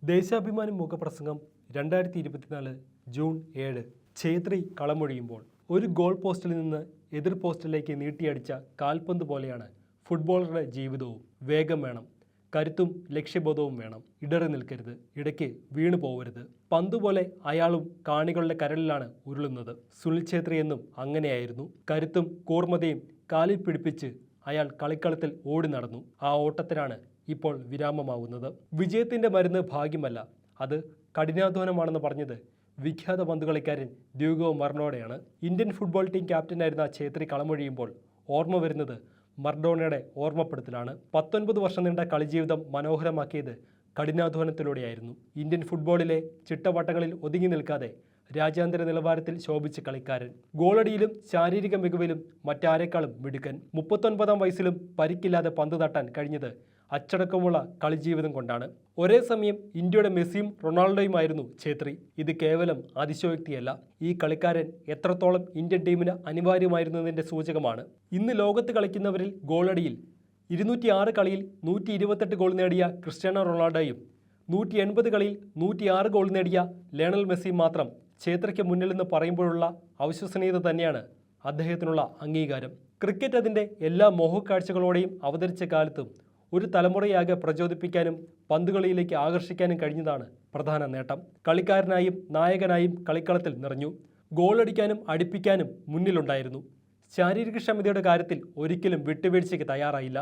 ദേശാഭിമാനി മുഖപ്രസംഗം 2024 ജൂൺ 7 ഛേത്രി കളമൊഴിയുമ്പോൾ ഒരു ഗോൾ പോസ്റ്റിൽ നിന്ന് എതിർ പോസ്റ്റിലേക്ക് നീട്ടിയടിച്ച കാൽപന്ത് പോലെയാണ് ഫുട്ബോളറുടെ ജീവിതവും. വേഗം വേണം, കരുത്തും ലക്ഷ്യബോധവും വേണം. ഇടറി നിൽക്കരുത്, ഇടയ്ക്ക് വീണു പോവരുത്. പന്തുപോലെ അയാളും കാണികളുടെ കരളിലാണ് ഉരുളുന്നത്. സുനിൽ ഛേത്രി എന്നും അങ്ങനെയായിരുന്നു. കരുത്തും കൂർമ്മതയും കാലിൽ പിടിപ്പിച്ച് അയാൾ കളിക്കളത്തിൽ ഓടി നടന്നു. ആ ഓട്ടത്തിനാണ് ഇപ്പോൾ വിരാമമാവുന്നത്. വിജയത്തിന്റെ മരുന്ന് ഭാഗ്യമല്ല, അത് കഠിനാധ്വാനമാണെന്ന് പറഞ്ഞത് വിഖ്യാത പന്തുകളിക്കാരൻ ഡ്യൂഗോ മറഡോണയാണ്. ഇന്ത്യൻ ഫുട്ബോൾ ടീം ക്യാപ്റ്റനായിരുന്ന ഛേത്രി കളമൊഴിയുമ്പോൾ ഓർമ്മ വരുന്നത് മറഡോണയുടെ ഓർമ്മപ്പെടുത്തലാണ്. 19 വർഷം നീണ്ട കളിജീവിതം മനോഹരമാക്കിയത് കഠിനാധ്വാനത്തിലൂടെയായിരുന്നു. ഇന്ത്യൻ ഫുട്ബോളിലെ ചിട്ടവട്ടങ്ങളിൽ ഒതുങ്ങി നിൽക്കാതെ രാജ്യാന്തര നിലവാരത്തിൽ ശോഭിച്ച കളിക്കാരൻ. ഗോളടിയിലും ശാരീരിക മികവിലും മറ്റാരെക്കാളും മിടുക്കൻ. 39-ാം വയസ്സിലും പരിക്കില്ലാതെ പന്ത് തട്ടാൻ കഴിഞ്ഞത് അച്ചടക്കമുള്ള കളിജീവിതം കൊണ്ടാണ്. ഒരേ സമയം ഇന്ത്യയുടെ മെസ്സിയും റൊണാൾഡോയുമായിരുന്നു ഛേത്രി. ഇത് കേവലം അതിശയോക്തിയല്ല. ഈ കളിക്കാരൻ എത്രത്തോളം ഇന്ത്യൻ ടീമിന് അനിവാര്യമായിരുന്നതിൻ്റെ സൂചകമാണ്. ഇന്ന് ലോകത്ത് കളിക്കുന്നവരിൽ ഗോളടിയിൽ 206 കളിയിൽ 128 ഗോൾ നേടിയ ക്രിസ്ത്യാനോ റൊണാൾഡോയും 180 കളിയിൽ 106 ഗോൾ നേടിയ ലയണൽ മെസ്സിയും മാത്രം ഛേത്രിക്ക് മുന്നിൽ നിന്ന് പറയുമ്പോഴുള്ള അവിശ്വസനീയത തന്നെയാണ് അദ്ദേഹത്തിനുള്ള അംഗീകാരം. ക്രിക്കറ്റ് അതിൻ്റെ എല്ലാ മോഹക്കാഴ്ചകളോടെയും അവതരിച്ച കാലത്തും ഒരു തലമുറയാകെ പ്രചോദിപ്പിക്കാനും പന്തുകളിയിലേക്ക് ആകർഷിക്കാനും കഴിഞ്ഞതാണ് പ്രധാന നേട്ടം. കളിക്കാരനായും നായകനായും കളിക്കളത്തിൽ നിറഞ്ഞു. ഗോളടിക്കാനും അടിപ്പിക്കാനും മുന്നിലുണ്ടായിരുന്നു. ശാരീരികക്ഷമതയുടെ കാര്യത്തിൽ ഒരിക്കലും വിട്ടുവീഴ്ചയ്ക്ക് തയ്യാറായില്ല.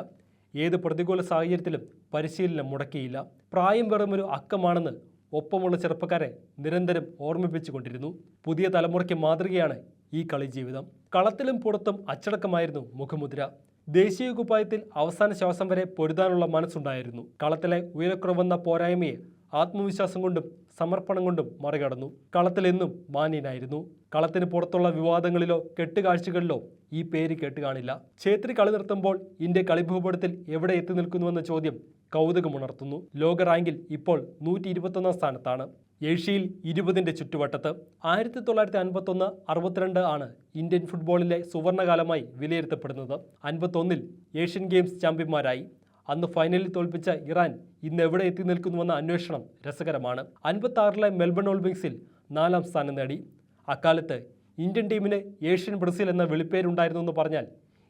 ഏത് പ്രതികൂല സാഹചര്യത്തിലും പരിശീലനം മുടക്കിയില്ല. പ്രായം വെറുമൊരു അക്കമാണെന്ന് ഒപ്പമുള്ള ചെറുപ്പക്കാരെ നിരന്തരം ഓർമ്മിപ്പിച്ചുകൊണ്ടിരുന്നു. പുതിയ തലമുറയ്ക്ക് മാതൃകയാണ് ഈ കളിജീവിതം. കളത്തിലും പുറത്തും അച്ചടക്കമായിരുന്നു മുഖമുദ്ര. ദേശീയ കുപ്പായത്തിൽ അവസാന ശ്വാസം വരെ പൊരുതാനുള്ള മനസ്സുണ്ടായിരുന്നു. കളത്തിലെ ഉയരക്കുറവെന്ന പോരായ്മയെ ആത്മവിശ്വാസം കൊണ്ടും സമർപ്പണം കൊണ്ടും മറികടന്നു. കളത്തിലെന്നും മാന്യനായിരുന്നു. കളത്തിന് പുറത്തുള്ള വിവാദങ്ങളിലോ കെട്ടുകാഴ്ചകളിലോ ഈ പേര് കേട്ടുകാണില്ല. ഛേത്രി കളി നിർത്തുമ്പോൾ ഇന്ത്യ കളിഭൂപടത്തിൽ എവിടെ എത്തി നിൽക്കുന്നുവെന്ന ചോദ്യം കൗതുകമുണർത്തുന്നു. ലോക റാങ്കിൽ ഇപ്പോൾ 121-ാം സ്ഥാനത്താണ്. ഏഷ്യയിൽ 20ന്റെ ചുറ്റുവട്ടത്ത്. 1951-62 ആണ് ഇന്ത്യൻ ഫുട്ബോളിലെ സുവർണകാലമായി വിലയിരുത്തപ്പെടുന്നത്. 51-ൽ ഏഷ്യൻ ഗെയിംസ് ചാമ്പ്യന്മാരായി. അന്ന് ഫൈനലിൽ തോൽപ്പിച്ച ഇറാൻ ഇന്ന് എവിടെ എത്തി നിൽക്കുന്നുവെന്ന അന്വേഷണം രസകരമാണ്. 56-ലെ മെൽബൺ ഒളിമ്പിക്സിൽ 4-ാം സ്ഥാനം നേടി. അക്കാലത്ത് ഇന്ത്യൻ ടീമിന് ഏഷ്യൻ ബ്രസീൽ എന്ന വിളിപ്പേരുണ്ടായിരുന്നു എന്ന് പറഞ്ഞാൽ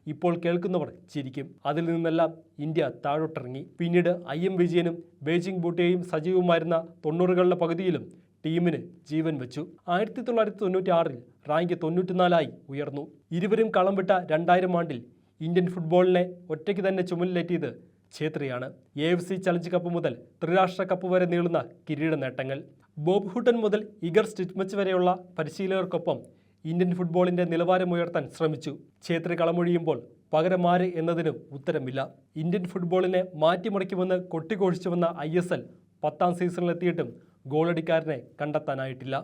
ഇപ്പോൾ കേൾക്കുന്നവർ ചിരിക്കും. അതിൽ നിന്നെല്ലാം ഇന്ത്യ താഴോട്ടിറങ്ങി. പിന്നീട് IM വിജയനും ബെയ്ജിംഗ് ബൂട്ടിയയും സജീവമായിരുന്ന 90കളുടെ പകുതിയിലും ടീമിന് ജീവൻ വെച്ചു. 1996-ൽ റാങ്ക് 94-ആയി ഉയർന്നു. ഇരുവരും കളം വിട്ട 2000 ആണ്ടിൽ ഇന്ത്യൻ ഫുട്ബോളിനെ ഒറ്റയ്ക്ക് തന്നെ ചുമലിലേറ്റിയത് ഛേത്രിയാണ്. AFC ചലഞ്ച് കപ്പ് മുതൽ ത്രിരാഷ്ട്ര കപ്പ് വരെ നീളുന്ന കിരീട നേട്ടങ്ങൾ. ബോബ് ഹൂട്ടൺ മുതൽ ഇഗർ സ്റ്റിറ്റ്മച്ച് വരെയുള്ള പരിശീലകർക്കൊപ്പം ഇന്ത്യൻ ഫുട്ബോളിന്റെ നിലവാരമുയർത്താൻ ശ്രമിച്ചു. ഛേത്രി കളമൊഴിയുമ്പോൾ പകരമാര് എന്നതിന് ഉത്തരമില്ല. ഇന്ത്യൻ ഫുട്ബോളിനെ മാറ്റിമറിക്കുമെന്ന് കൊട്ടിഘോഷിച്ചുവന്ന ISL 10ാം സീസണിലെത്തിയിട്ടും ഗോളടിക്കാരനെ കണ്ടെത്താനായിട്ടില്ല.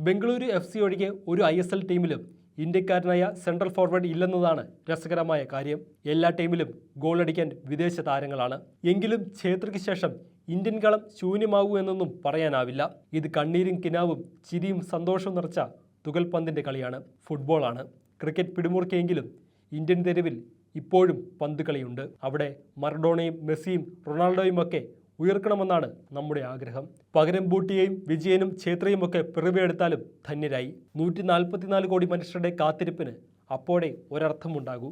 ബംഗളൂരു FC ഒഴികെ ഒരു ISL ടീമിലും ഇന്ത്യക്കാരനായ സെൻട്രൽ ഫോർവേഡ് ഇല്ലെന്നതാണ് രസകരമായ കാര്യം. എല്ലാ ടീമിലും ഗോളടിക്കാൻ വിദേശ താരങ്ങളാണ്. എങ്കിലും ഛേത്രിക്ക് ശേഷം ഇന്ത്യൻ കളം ശൂന്യമാകൂ എന്നൊന്നും പറയാനാവില്ല. ഇത് കണ്ണീരും കിനാവും ചിരിയും സന്തോഷവും നിറച്ച തുകൽപന്തിൻ്റെ കളിയാണ്. ഫുട്ബോളാണ്. ക്രിക്കറ്റ് പിടിമുറുക്കിയെങ്കിലും ഇന്ത്യൻ തെരുവിൽ ഇപ്പോഴും പന്ത് കളിയുണ്ട്. അവിടെ മറഡോണയും മെസ്സിയും റൊണാൾഡോയും ഒക്കെ ഉയർക്കണമെന്നാണ് നമ്മുടെ ആഗ്രഹം. പകരം ബൂട്ടിയയും വിജയനും ഛേത്രിയും ഒക്കെ പിറവിയെടുത്താലും ധന്യരായി. 144 കോടി മനുഷ്യരുടെ കാത്തിരിപ്പിന് അപ്പോഴേ ഒരർത്ഥമുണ്ടാകൂ.